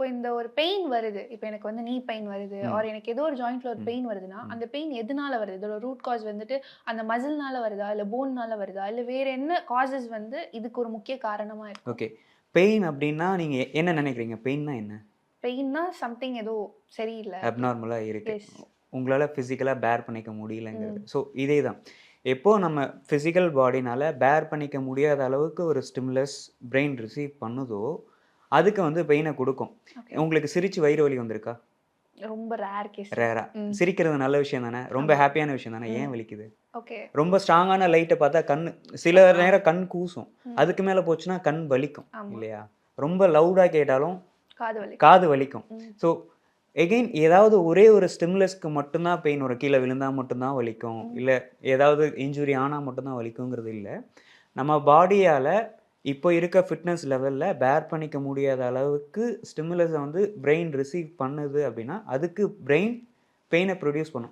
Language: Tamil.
இந்த ஒரு பெயின் வருது, இப்போ எனக்கு வந்து நீ பெயின் வருது, ஆர் எனக்கு ஏதோ ஒரு ஜாயிண்ட்ல ஒரு பெயின் வருதுன்னா, அந்த பெயின் எதனால வருது? இதோட ரூட் காஸ் வந்துட்டு அந்த மசில்னால வருதா? இல்ல போன்னால வருதா? இல்ல வேற என்ன காசஸ் வந்து இதுக்கு ஒரு முக்கிய காரணமா இருக்கு? ஓகே. பெயின் அப்படின்னா நீங்க என்ன நினைக்கிறீங்க? பெயின்னா என்ன? பெயின்னா சம்திங் ஏதோ சரியில்ல. அப்நார்மலா இருக்கு. எஸ். உங்களால ஃபிசிக்கலா பேர் பண்ணிக்க முடியலங்கிறது. ஸோ இதே தான். எப்போ நம்ம ஃபிசிக்கல் பாடினால பேர் பண்ணிக்க முடியாத அளவுக்கு ஒரு ஸ்டிமுலஸ் பிரெயின் ரிசீவ் பண்ணுதோ, அதுக்கு வந்து பெயின குடுக்கும். ஓகே. உங்களுக்கு சிரிச்சு வயிறு வலி வந்திருக்கா? ரொம்ப ரேர் கேஸ். ரேரா. ம். சிரிக்கிறது நல்ல விஷயம் தானே! ரொம்ப ஆமா. ஹேப்பியான விஷயம் தானே! ஏன் ம். வலிக்குது? ஓகே. ரொம்ப ஸ்ட்ராங்கான லைட்ட பார்த்தா சில ஆ. நேரம் கண் கூசும். ம். அதுக்கு மேல போச்சுன்னா கண் வலிக்கும். ஆமா. இல்லையா? ரொம்ப லவுடா கேட்டாலும் காது வலி. காது வலிக்கும். ம். ஸோ எகைன் ஏதாவது ஒரே ஒரு ஸ்டிமுலஸ்க்கு மட்டும் தான் பெயின் வரும். கீழ விழுந்தா மட்டும் தான் வலிக்கும். இல்ல ஏதாவது இன்ஜுரி ஆனா மட்டும் தான் வலிக்குங்கிறது இல்ல. நம்ம பாடியால இப்போ இருக்க ஃபிட்னஸ் லெவல்ல பேர் பண்ணிக்க முடியாத அளவுக்கு ஸ்டிமுலஸ வந்து பிரெயின் ரிசீவ் பண்ணுது அப்படின்னா, அதுக்கு பிரெயின் பெயின ப்ரொடியூஸ் பண்ணும்.